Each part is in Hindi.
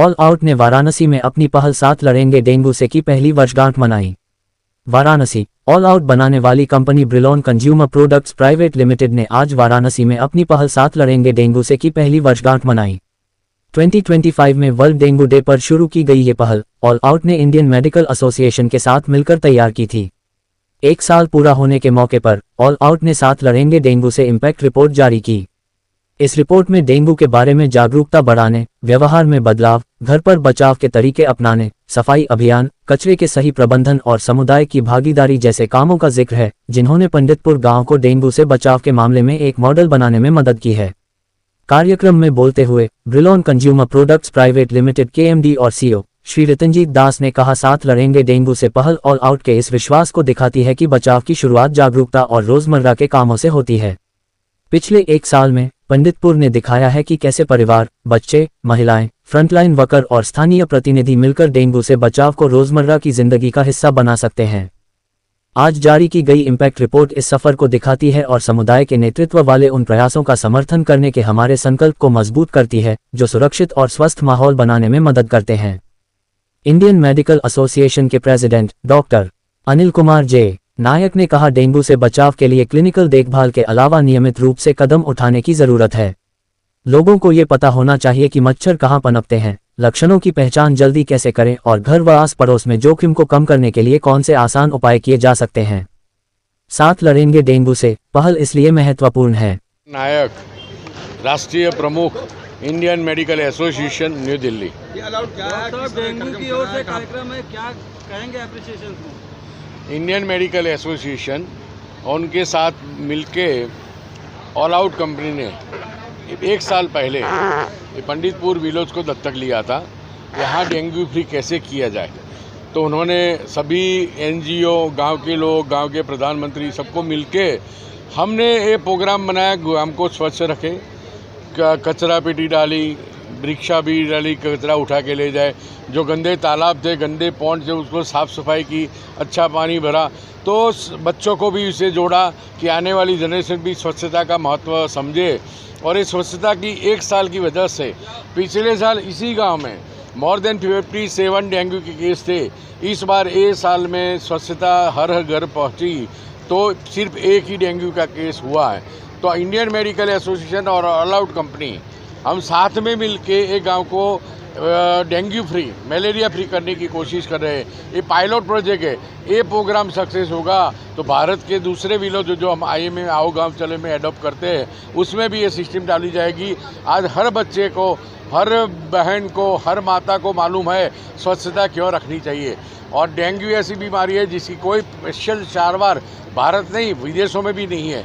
ऑल आउट ने वाराणसी में अपनी पहल साथ लड़ेंगे डेंगू से की पहली वर्षगांठ मनाई। वाराणसी ऑल आउट बनाने वाली company Brillon consumer products private limited ने आज वाराणसी में अपनी पहल साथ लड़ेंगे डेंगू से की पहली वर्षगांठ मनाई। 2025 में वर्ल्ड डेंगू डे पर शुरू की गई ये पहल ऑल आउट ने इंडियन मेडिकल एसोसिएशन के साथ मिलकर तैयार की थी। 1 साल पूरा होने के मौके पर ऑल आउट ने साथ लड़ेंगे डेंगू से इम्पैक्ट रिपोर्ट जारी की। इस रिपोर्ट में डेंगू के बारे में जागरूकता बढ़ाने, व्यवहार में बदलाव, घर पर बचाव के तरीके अपनाने, सफाई अभियान, कचरे के सही प्रबंधन और समुदाय की भागीदारी जैसे कामों का जिक्र है, जिन्होंने पंडितपुर गांव को डेंगू से बचाव के मामले में एक मॉडल बनाने में मदद की है। कार्यक्रम में बोलते हुए ब्रिलोन कंज्यूमर प्रोडक्ट्स प्राइवेट लिमिटेड के एमडी और सीईओ श्री रतनजीत दास ने कहा, साथ लड़ेंगे डेंगू से पहल ऑल आउट के इस विश्वास को दिखाती है कि बचाव की शुरुआत जागरूकता और रोजमर्रा के कामों से होती है। पिछले 1 साल में पंडितपुर ने दिखाया है कि कैसे परिवार, बच्चे, महिलाएं, फ्रंटलाइन वर्कर और स्थानीय प्रतिनिधि मिलकर डेंगू से बचाव को रोजमर्रा की जिंदगी का हिस्सा बना सकते हैं। आज जारी की गई इम्पैक्ट रिपोर्ट इस सफर को दिखाती है और समुदाय के नेतृत्व वाले उन प्रयासों का समर्थन करने के हमारे संकल्प को मजबूत करती है, जो सुरक्षित और स्वस्थ माहौल बनाने में मदद करते हैं। इंडियन मेडिकल एसोसिएशन के प्रेसिडेंट डॉक्टर अनिल कुमार जे नायक ने कहा, डेंगू से बचाव के लिए क्लिनिकल देखभाल के अलावा नियमित रूप से कदम उठाने की जरूरत है। लोगों को ये पता होना चाहिए कि मच्छर कहाँ पनपते हैं, लक्षणों की पहचान जल्दी कैसे करें और घर व आस पड़ोस में जोखिम को कम करने के लिए कौन से आसान उपाय किए जा सकते हैं। साथ लड़ेंगे डेंगू से पहल इसलिए महत्वपूर्ण है। नायक, राष्ट्रीय प्रमुख, Indian medical association, new Delhi. Dengue की ओर से कार्यक्रम है, क्या कहेंगे एप्रिसिएशन? इंडियन मेडिकल एसोसिएशन उनके साथ मिलके ऑल आउट कंपनी ने 1 साल पहले पंडितपुर विलेज को दत्तक लिया था, यहाँ डेंगू फ्री कैसे किया जाए। तो उन्होंने सभी एनजीओ, गांव के लोग, गांव के प्रधानमंत्री सबको मिलके हमने ये प्रोग्राम बनाया, गांव को स्वच्छ रखें, कचरा पेटी डाली, रिक्शा भी डाली, कचरा उठा के ले जाए, जो गंदे तालाब थे, गंदे पॉन्ड थे, उसको साफ़ सफाई की, अच्छा पानी भरा। तो बच्चों को भी इसे जोड़ा कि आने वाली जनरेशन भी स्वच्छता का महत्व समझे। और इस स्वच्छता की 1 साल की वजह से पिछले साल इसी गांव में मोर देन 57 डेंगू के केस थे। इस बार 1 साल में स्वच्छता हर घर पहुंची तो सिर्फ 1 ही डेंगू का केस हुआ है। तो इंडियन मेडिकल एसोसिएशन और ऑल आउट कंपनी हम साथ में मिलके एक गांव को डेंगू फ्री, मलेरिया फ्री करने की कोशिश कर रहे हैं। ये पायलट प्रोजेक्ट है, ये प्रोग्राम सक्सेस होगा तो भारत के दूसरे विलेज जो हम IMA आओ गांव चले में एडॉप्ट करते हैं, उसमें भी ये सिस्टम डाली जाएगी। आज हर बच्चे को, हर बहन को, हर माता को मालूम है स्वच्छता क्यों रखनी चाहिए। और डेंगू ऐसी बीमारी है जिसकी कोई स्पेशल सारवार भारत नहीं, विदेशों में भी नहीं है।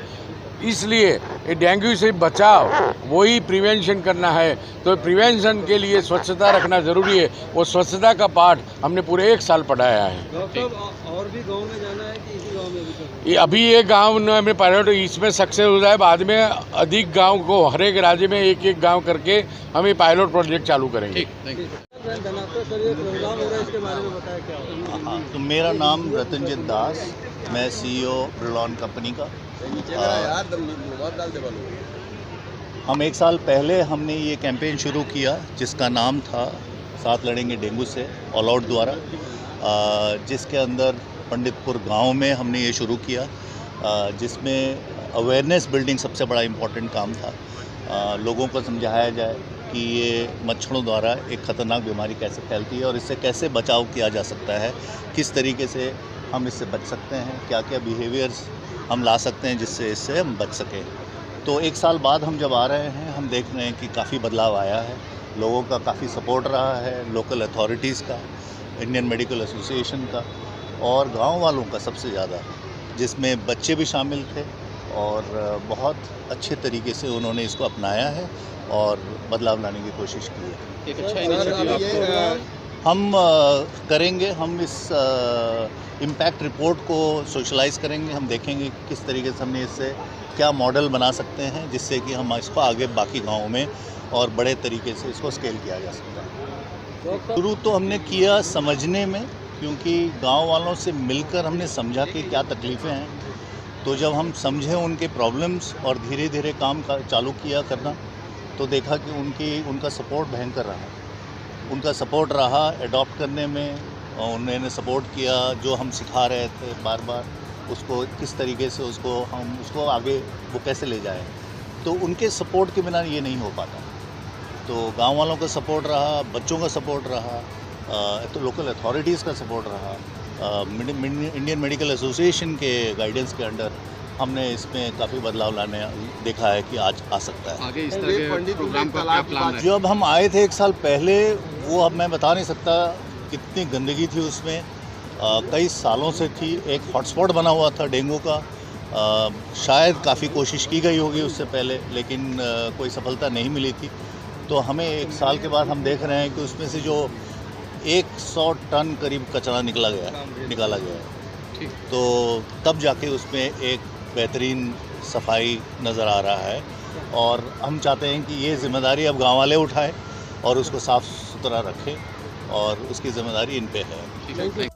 इसलिए ये डेंगू से बचाव वही प्रिवेंशन करना है। तो प्रिवेंशन के लिए स्वच्छता रखना ज़रूरी है। वो स्वच्छता का पाठ हमने पूरे 1 साल पढ़ाया है। डॉक्टर, और भी गांव में जाना है कि इसी गांव में ये अभी ये गांव में हमें पायलट इसमें सक्सेस हो जाए, बाद में अधिक गांव को हर एक राज्य में 1-1 गांव करके हम ये पायलट प्रोजेक्ट चालू करेंगे। तो मेरा नाम रतनजीत दास, मैं CEO ब्रिलोन कंपनी का। हम 1 साल पहले हमने ये कैंपेन शुरू किया जिसका नाम था साथ लड़ेंगे डेंगू से, ऑल आउट द्वारा, जिसके अंदर पंडितपुर गांव में हमने ये शुरू किया, जिसमें अवेयरनेस बिल्डिंग सबसे बड़ा इम्पोर्टेंट काम था। लोगों को समझाया जाए कि ये मच्छरों द्वारा एक ख़तरनाक बीमारी कैसे फैलती है और इससे कैसे बचाव किया जा सकता है, किस तरीके से हम इससे बच सकते हैं, क्या क्या बिहेवियर्स हम ला सकते हैं जिससे इससे हम बच सकें। तो 1 साल बाद हम जब आ रहे हैं, हम देख रहे हैं कि काफ़ी बदलाव आया है, लोगों का काफ़ी सपोर्ट रहा है, लोकल अथॉरिटीज़ का, इंडियन मेडिकल एसोसिएशन का और गांव वालों का सबसे ज़्यादा, जिसमें बच्चे भी शामिल थे और बहुत अच्छे तरीके से उन्होंने इसको अपनाया है और बदलाव लाने की कोशिश की है। एक अच्छा इनिशिएटिव हम करेंगे, हम इस इम्पैक्ट रिपोर्ट को सोशलाइज़ करेंगे, हम देखेंगे किस तरीके से हमने इससे क्या मॉडल बना सकते हैं जिससे कि हम इसको आगे बाकी गाँव में और बड़े तरीके से इसको स्केल किया जा सकता है। शुरू तो हमने किया समझने में, क्योंकि गांव वालों से मिलकर हमने समझा कि क्या तकलीफ़ें हैं। तो जब हम समझे उनके प्रॉब्लम्स और धीरे धीरे काम चालू किया करना, तो देखा कि उनका सपोर्ट भयंकर रहा। उनका सपोर्ट रहा एडॉप्ट करने में, उन्होंने सपोर्ट किया जो हम सिखा रहे थे बार बार, उसको किस तरीके से उसको आगे वो कैसे ले जाएं। तो उनके सपोर्ट के बिना ये नहीं हो पाता। तो गांव वालों का सपोर्ट रहा, बच्चों का सपोर्ट रहा, तो लोकल अथॉरिटीज़ का सपोर्ट रहा, इंडियन मेडिकल एसोसिएशन के गाइडेंस के अंडर हमने इसमें काफ़ी बदलाव लाने देखा है कि आज आ सकता है। आगे इस तरह के प्रोग्राम का क्या प्लान है? जब हम आए थे 1 साल पहले, वो अब मैं बता नहीं सकता कितनी गंदगी थी उसमें, कई सालों से थी। एक हॉटस्पॉट बना हुआ था डेंगू का, शायद काफ़ी कोशिश की गई होगी उससे पहले, लेकिन कोई सफलता नहीं मिली थी। तो हमें 1 साल के बाद हम देख रहे हैं कि उसमें से जो 100 टन करीब कचरा निकाला गया है, तो तब जाके उसमें एक बेहतरीन सफाई नज़र आ रहा है। और हम चाहते हैं कि ये जिम्मेदारी अब गांव वाले उठाएं और उसको साफ़ सुथरा रखें, और उसकी जिम्मेदारी इन पे है।